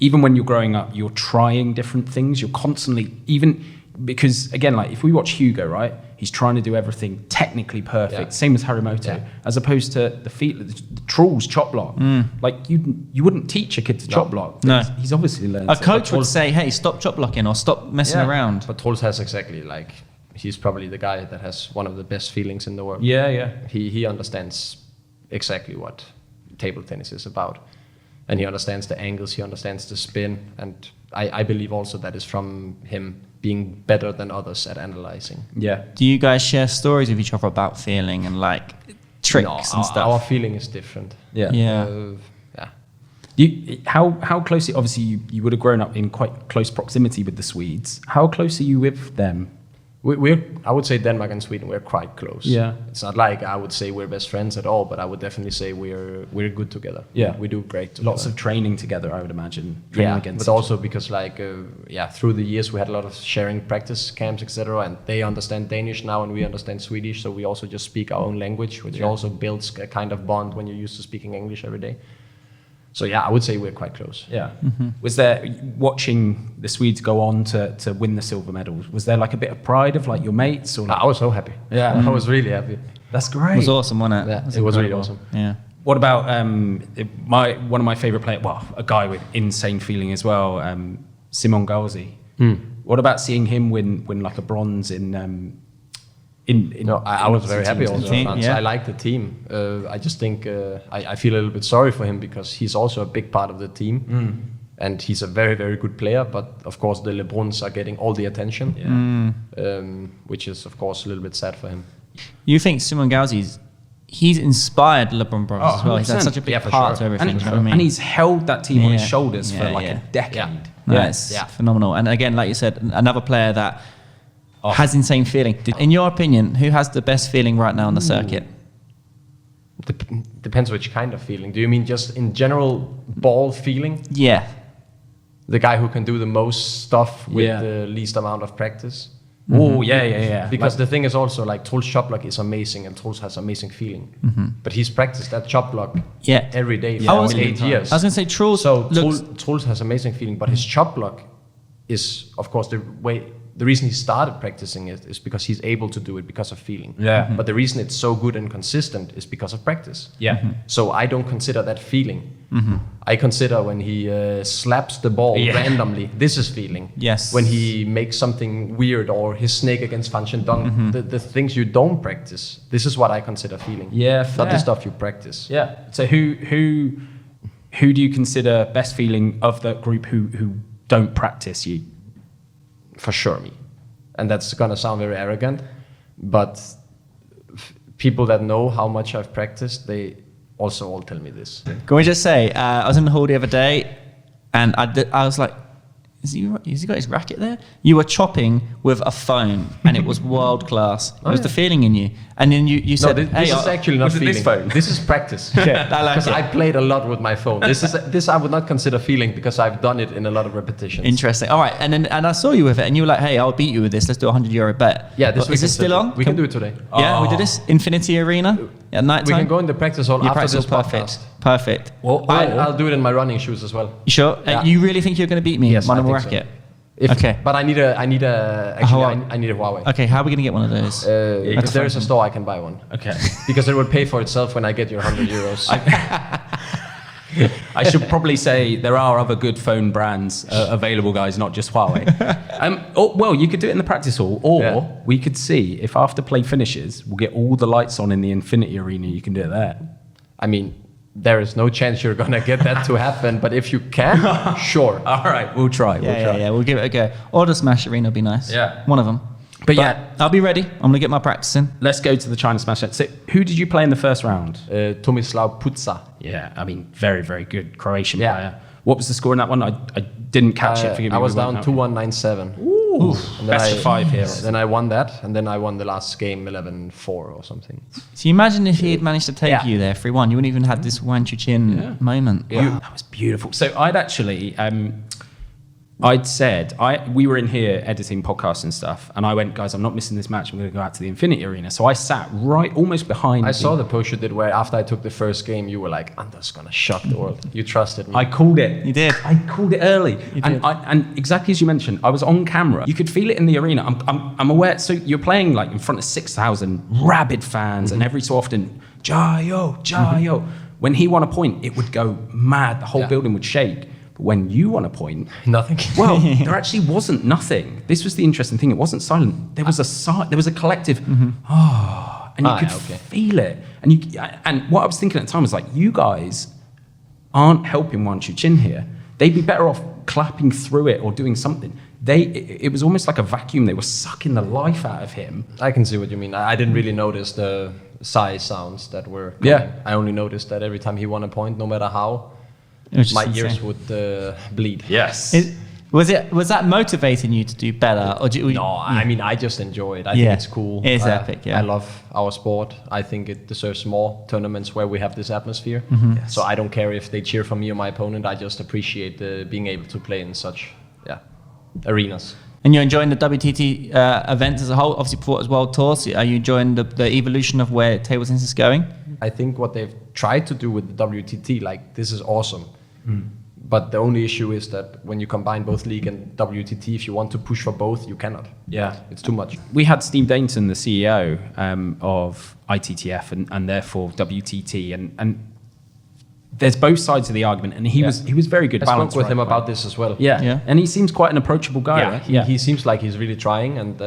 even when you're growing up, you're trying different things, you're constantly, even because, again, like, if we watch Hugo, right, he's trying to do everything technically perfect, same as Harimoto, as opposed to the Truls chop block. Like, you wouldn't teach a kid to chop block. No. He's obviously learned a coach would say, hey, stop chop blocking or stop messing around. But Truls has exactly, like, he's probably the guy that has one of the best feelings in the world. He understands exactly what table tennis is about, and he understands the angles, he understands the spin, and I believe also that is from him being better than others at analyzing. Yeah. Do you guys share stories with each other about feeling and, like, tricks and stuff? Our feeling is different. How closely, obviously you would have grown up in quite close proximity with the Swedes. How close are you with them? I would say Denmark and Sweden, we're quite close. Yeah. It's not like I would say we're best friends at all, but I would definitely say we're good together. Yeah. We do great together. Lots of training together, I would imagine. Against but also because, like, through the years we had a lot of sharing practice camps, etc. And they understand Danish now and we understand Swedish, so we also just speak our own language, which also builds a kind of bond when you're used to speaking English every day. So I would say we're quite close. Yeah. Was there, watching the Swedes go on to win the silver medals, was there, like, a bit of pride of, like, your mates? Or, like, I was so happy. Yeah. I was really happy. That's great. It was awesome, wasn't it? Yeah, it was really awesome. Yeah. What about one of my favourite players? Well, a guy with insane feeling as well, Simon Gauzy. What about seeing him win like a bronze in I was very happy also. I like the team. I just think I feel a little bit sorry for him because he's also a big part of the team. And he's a very, very good player. But of course, the LeBruns are getting all the attention, which is, of course, a little bit sad for him. You think Simon Gauzy, he's inspired LeBron brothers as well. He's had such a big part to everything. And he's held that team on his shoulders for like a decade. It's phenomenal. And again, like you said, another player that has insane feeling. In your opinion, who has the best feeling right now on the circuit? Depends which kind of feeling. Do you mean just in general ball feeling? Yeah. The guy who can do the most stuff with the least amount of practice? Oh, yeah. Because the thing is also, like, Truls' chop block is amazing and Truls has amazing feeling. But he's practiced that chop block every day for 8 years. I was going to say Truls. So Truls has amazing feeling, but his chop block is, of course, the reason he started practicing it is because he's able to do it because of feeling. But the reason it's so good and consistent is because of practice. So I don't consider that feeling. I consider when he slaps the ball randomly, this is feeling. Yes. When he makes something weird, or his snake against Fan Dong, the things you don't practice, this is what I consider feeling. Not the stuff you practice. So who do you consider best feeling of that group who don't practice you? For sure me. And that's gonna sound very arrogant, but people that know how much I've practiced, they also all tell me this. Can we just say, I was in the hall the other day and I was like, has he got his racket there? You were chopping with a phone, and it was world class. It was the feeling in you. And then you said, this is actually not feeling. This phone? This is practice. Yeah, I like Because it. I played a lot with my phone. This I would not consider feeling because I've done it in a lot of repetitions. Interesting. All right, and I saw you with it, and you were like, "Hey, I'll beat you with this. Let's do a €100 bet." Yeah, this is this still on? We can do it today. Yeah, we do this Infinity Arena at night time. We can go in the practice hall after this podcast. Perfect. Well, I'll do it in my running shoes as well. You sure? Yeah. You really think you're going to beat me? Yes, I think racket. So. Okay. But I need a I need a Huawei. Okay, how are we going to get one of those? If there is a store, I can buy one. Okay. Because it will pay for itself when I get your €100. I should probably say there are other good phone brands available, guys, not just Huawei. Well, you could do it in the practice hall, or we could see if after play finishes, we'll get all the lights on in the Infinity Arena. You can do it there. I mean, there is no chance you're gonna get that to happen, but if you can, sure. All right, we'll try. We'll give it a go. Or the Smash Arena would be nice. Yeah. One of them. But yeah, I'll be ready. I'm going to get my practice in. Let's go to the China Smash. So, who did you play in the first round? Tomislav Puca. Yeah, I mean, very, very good Croatian player. What was the score in that one? I didn't catch it. Forgive me. I was down 2-1, 9-7. Ooh, best of 5 here. Then I won that, and then I won the last game 11-4 or something. So you imagine if he had managed to take you there 3-1, you wouldn't even have this Wang Chuqin moment. Yeah. Wow. That was beautiful. So I'd actually... I'd said, we were in here editing podcasts and stuff, and I went, guys, I'm not missing this match. I'm going to go out to the Infinity Arena. So I sat right almost behind. I saw the post you did where after I took the first game, you were like, Anders going to shock the world. You trusted me. I called it. You did. I called it early. You and did. And exactly as you mentioned, I was on camera. You could feel it in the arena. I'm aware. So you're playing like in front of 6,000 rabid fans, and every so often, Jayo, Jayo. When he won a point, it would go mad. The whole building would shake. But when you won a point, nothing. Well, there actually wasn't nothing. This was the interesting thing. It wasn't silent. There was a collective. And you could feel it. And what I was thinking at the time was like, you guys aren't helping Wang Chuqin here. They'd be better off clapping through it or doing something. It was almost like a vacuum. They were sucking the life out of him. I can see what you mean. I didn't really notice the sigh sounds that were coming. Yeah. I only noticed that every time he won a point, no matter how, my ears would bleed. Yes. Was that motivating you to do better, or I mean, I just enjoy it. I think it's cool. It's epic. Yeah. I love our sport. I think it deserves more tournaments where we have this atmosphere. Yes. So I don't care if they cheer for me or my opponent. I just appreciate being able to play in such arenas. And you're enjoying the WTT events as a whole, obviously before as World Tours. Are you enjoying the evolution of where table tennis is going? I think what they've tried to do with the WTT, like, this is awesome. But the only issue is that when you combine both league and WTT, if you want to push for both, you cannot. Yeah. It's too much. We had Steve Dainton, the CEO of ITTF and therefore WTT, and there's both sides of the argument, and he was very good. I spoke with him about this as well. Yeah, and he seems quite an approachable guy. Right? He seems like he's really trying, and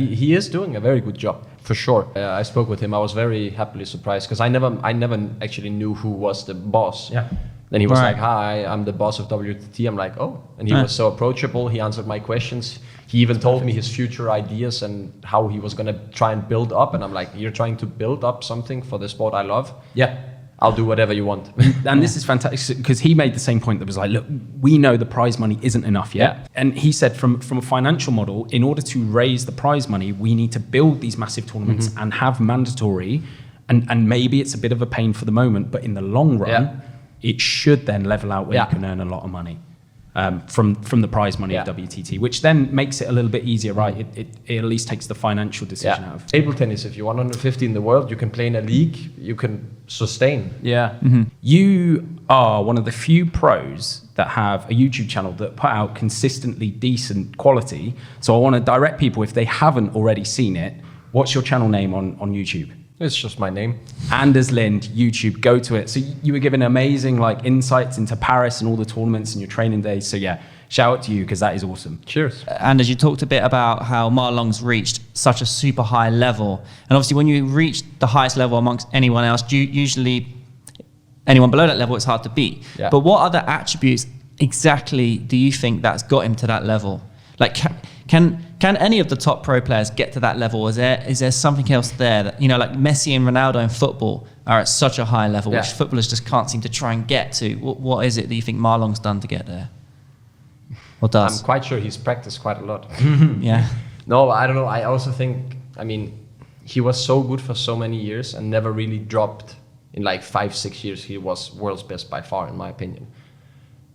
he is doing a very good job for sure. I spoke with him. I was very happily surprised because I never actually knew who was the boss. Yeah. Then he was like, "Hi, I'm the boss of WTT." I'm like, "Oh," and he was so approachable. He answered my questions. He even told me his future ideas and how he was going to try and build up. And I'm like, "You're trying to build up something for the sport I love? Yeah. I'll do whatever you want." And this is fantastic because he made the same point that was like, look, we know the prize money isn't enough yet. Yeah. And he said from a financial model, in order to raise the prize money, we need to build these massive tournaments and have mandatory. And maybe it's a bit of a pain for the moment, but in the long run, it should then level out where you can earn a lot of money from the prize money of WTT, which then makes it a little bit easier, right? It at least takes the financial decision out of it. Table tennis, if you're 150 in the world, you can play in a league, you can sustain. Yeah. You are one of the few pros that have a YouTube channel that put out consistently decent quality. So I want to direct people, if they haven't already seen it, what's your channel name on YouTube? It's just my name. Anders Lind, YouTube, go to it. So you were given amazing insights into Paris and all the tournaments and your training days. So yeah, shout out to you because that is awesome. Cheers. Anders, you talked a bit about how Marlong's reached such a super high level. And obviously when you reach the highest level amongst anyone else, usually anyone below that level, it's hard to beat. Yeah. But what other attributes exactly do you think that's got him to that level? Like, can any of the top pro players get to that level? Is there something else there that, like Messi and Ronaldo in football are at such a high level, which footballers just can't seem to try and get to? What is it that you think Marlong's done to get there? Or does? I'm quite sure he's practiced quite a lot. Yeah. No, I don't know. I also think, I mean, he was so good for so many years and never really dropped. In like 5-6 years, he was world's best by far, in my opinion.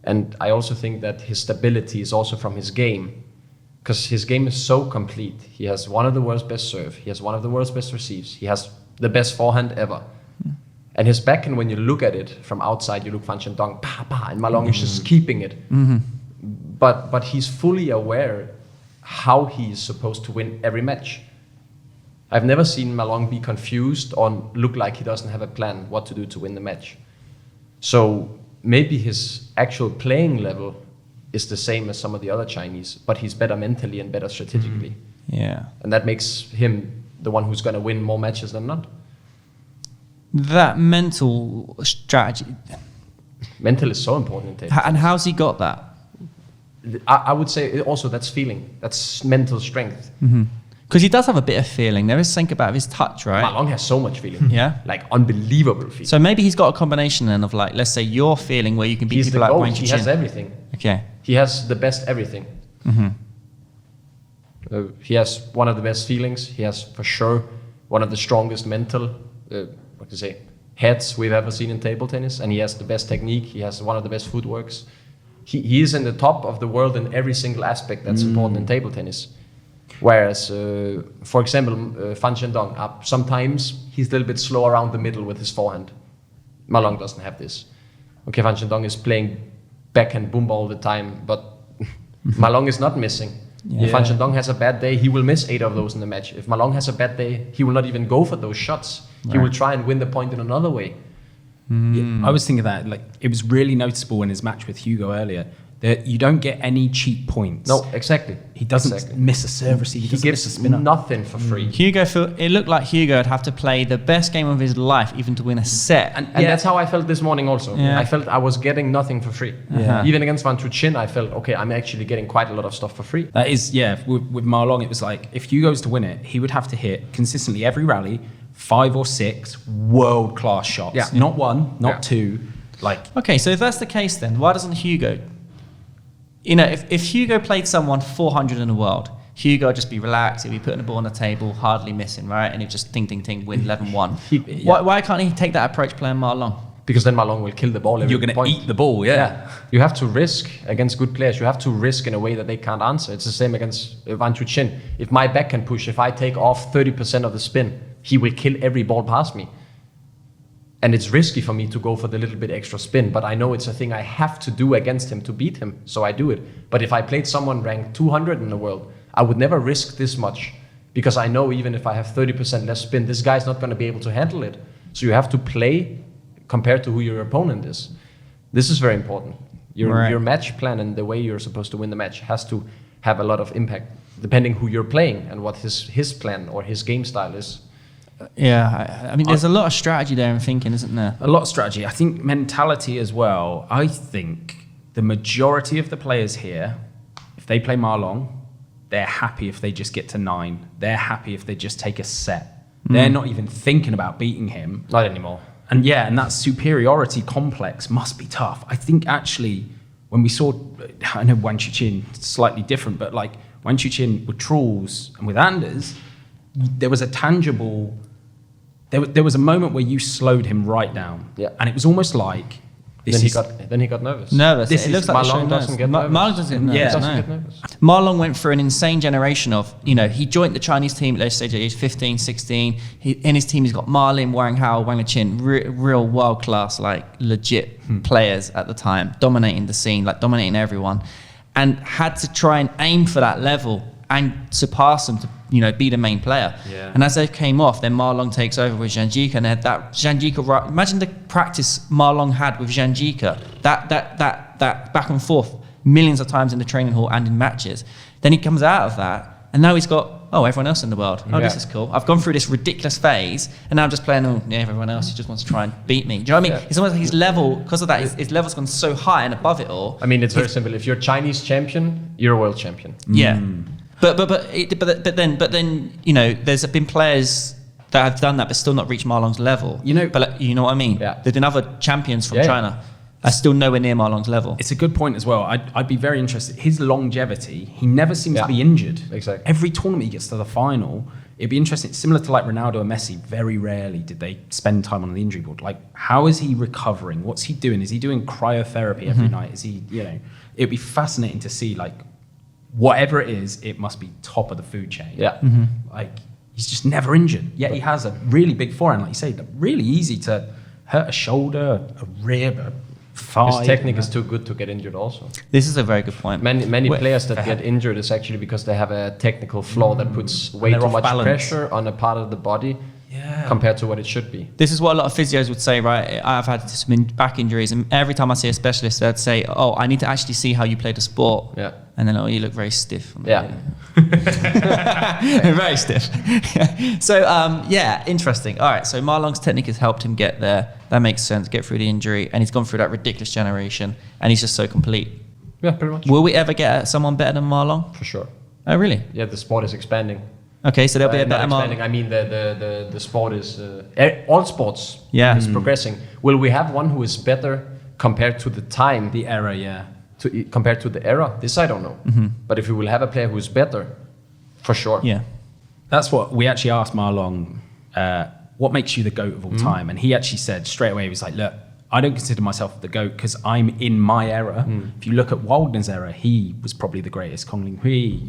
And I also think that his stability is also from his game, because his game is so complete. He has one of the world's best serve. He has one of the world's best receives. He has the best forehand ever. And his backhand, when you look at it from outside, you look Fan Shandong, pa, pa, and Ma Long is just keeping it. But he's fully aware how he is supposed to win every match. I've never seen Ma Long be confused or look like he doesn't have a plan what to do to win the match. So maybe his actual playing level is the same as some of the other Chinese, but he's better mentally and better strategically. Yeah. And that makes him the one who's going to win more matches than not. That mental strategy. Mental is so important in table. And how's he got that? I would say also that's feeling. That's mental strength. Because he does have a bit of feeling. There is something about his touch, right? Ma Long has so much feeling. Yeah. Like unbelievable feeling. So maybe he's got a combination then of like, let's say your feeling where you can beat people like Wang Chuqin. He has everything. Okay. He has the best everything. He has one of the best feelings. He has for sure one of the strongest mental, heads we've ever seen in table tennis. And he has the best technique. He has one of the best footworks. He is in the top of the world in every single aspect that's important in table tennis. Whereas, for example, Fan Shandong, sometimes he's a little bit slow around the middle with his forehand. Ma Long doesn't have this. Okay, Fan Shandong is playing backhand boom all the time, but Ma Long is not missing. Yeah. If Fan Shandong has a bad day, he will miss 8 of those in the match. If Ma Long has a bad day, he will not even go for those shots. Right. He will try and win the point in another way. I was thinking that, like, it was really noticeable in his match with Hugo earlier that you don't get any cheap points. No, exactly. He doesn't miss a serve receive. He gives nothing for free. It looked like Hugo would have to play the best game of his life even to win a set. And that's how I felt this morning also. Yeah. I felt I was getting nothing for free. Yeah. Even against Wang Chuqin, I felt, okay, I'm actually getting quite a lot of stuff for free. That is, with Ma Long, it was like, if Hugo's to win it, he would have to hit consistently every rally 5 or 6 world-class shots. Yeah. Not 1, not 2. Okay, so if that's the case then, why doesn't Hugo... You know, if Hugo played someone 400 in the world, Hugo would just be relaxed, he'd be putting the ball on the table, hardly missing, right? And he'd just ting, ting, ting, win 11-1. Why can't he take that approach playing Ma Long? Because then Ma Long will kill the ball every You're going to eat the ball, yeah. You have to risk against good players. You have to risk in a way that they can't answer. It's the same against Wang Chuqin. If my back can push, if I take off 30% of the spin, he will kill every ball past me. And it's risky for me to go for the little bit extra spin, but I know it's a thing I have to do against him to beat him, so I do it. But if I played someone ranked 200 in the world, I would never risk this much, because I know even if I have 30% less spin, this guy's not going to be able to handle it. So you have to play compared to who your opponent is. This is very important. Your match plan and the way you're supposed to win the match has to have a lot of impact, depending who you're playing and what his plan or his game style is. Yeah, I mean, there's a lot of strategy there and thinking, isn't there? A lot of strategy. I think mentality as well. I think the majority of the players here, if they play Ma Long, they're happy if they just get to 9. They're happy if they just take a set. They're not even thinking about beating him. Not anymore. And that superiority complex must be tough. I think actually, when we saw, I know Wang Chuqin, slightly different, but like Wang Chuqin with Truls and with Anders, there was a tangible... There was a moment where you slowed him right down. Yeah. And it was almost like... Then he got nervous. It looks like Ma Long doesn't get nervous. Ma Long doesn't get nervous. Ma Long went through an insane generation of, he joined the Chinese team, let's say, at age 15, 16. In his team, he's got Ma Lin, Wang Hao, Wang Chuqin, real world-class, legit players at the time, dominating the scene, dominating everyone, and had to try and aim for that level and surpass them to, be the main player. Yeah. And as they came off, then Ma Long takes over with Zhang Jike, and they had that Zhang Jike. Imagine the practice Ma Long had with Zhang Jike. That back and forth millions of times in the training hall and in matches. Then he comes out of that, and now he's got everyone else in the world. This is cool. I've gone through this ridiculous phase, and now I'm just playing everyone else. He just wants to try and beat me. Do you know what I mean? Yeah. It's almost like his level, because of that, his level's gone so high and above it all. I mean, it's very simple. If you're Chinese champion, you're a world champion. Yeah. But then there's been players that have done that but still not reached Ma Long's level. But you know what I mean? Yeah. There've been other champions from China. That's still nowhere near Marlon's level. It's a good point as well. I'd be very interested. His longevity, he never seems to be injured. Exactly. Every tournament he gets to the final, it'd be interesting. Similar to like Ronaldo and Messi, very rarely did they spend time on the injury board. Like, how is he recovering? What's he doing? Is he doing cryotherapy every night? Is he, it'd be fascinating to see, like, whatever it is, it must be top of the food chain. Yeah. Like, he's just never injured. Yet he has a really big forehand, like you say, really easy to hurt a shoulder, a rib, a thigh. His technique is too good to get injured also. This is a very good point. Many players that get injured is actually because they have a technical flaw that puts way too much pressure on a part of the body compared to what it should be. This is what a lot of physios would say, right? I've had some back injuries, and every time I see a specialist, they'd say, oh, I need to actually see how you play the sport. Yeah. And then, oh, you look very stiff. Yeah. Very stiff. So, interesting. All right, so Marlon's technique has helped him get there. That makes sense, get through the injury, and he's gone through that ridiculous generation, and he's just so complete. Yeah, pretty much. Will we ever get someone better than Marlon? For sure. Oh, really? Yeah, the sport is expanding. Okay, so there'll be a better Marlon. I mean, the sport is... all sports is progressing. Will we have one who is better compared to the time? The era, compared to the era? This I don't know. But if we will have a player who is better, for sure. Yeah. That's what we actually asked Marlon, what makes you the GOAT of all time? And he actually said straight away, he was like, look, I don't consider myself the GOAT because I'm in my era. If you look at Waldner's era, he was probably the greatest. Kong Ling Hui,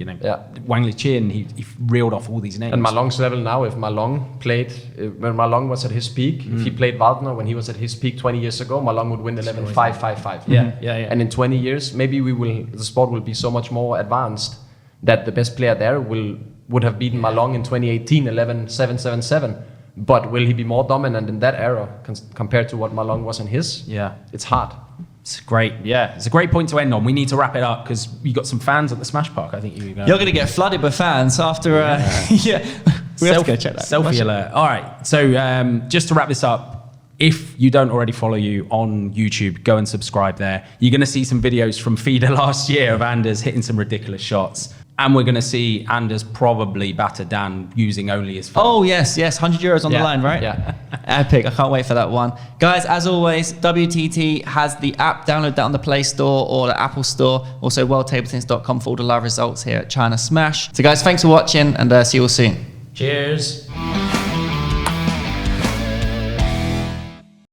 Wang Chuqin, he reeled off all these names. And Marlon's level now, if Marlon played, when Marlon was at his peak, if he played Waldner when he was at his peak 20 years ago, Marlon would win 11-5, 5-5. Yeah. And in 20 years, maybe the sport will be so much more advanced that the best player there would have beaten Marlon in 2018, 11-7, 7-7. But will he be more dominant in that era compared to what Marlon was in his? Yeah. It's hard. It's great. Yeah, it's a great point to end on. We need to wrap it up because we got some fans at the Smash Park. I think you're going to get flooded with fans after... We have to go check that. Selfie alert. All right. So just to wrap this up, if you don't already follow you on YouTube, go and subscribe there. You're going to see some videos from FIDE last year of Anders hitting some ridiculous shots. And we're going to see Anders probably batter Dan using only his phone. Oh, yes. €100 on the line, right? Yeah. Epic. I can't wait for that one. Guys, as always, WTT has the app. Download that on the Play Store or the Apple Store. Also, worldtabletennis.com for all the live results here at China Smash. So, guys, thanks for watching, and see you all soon. Cheers.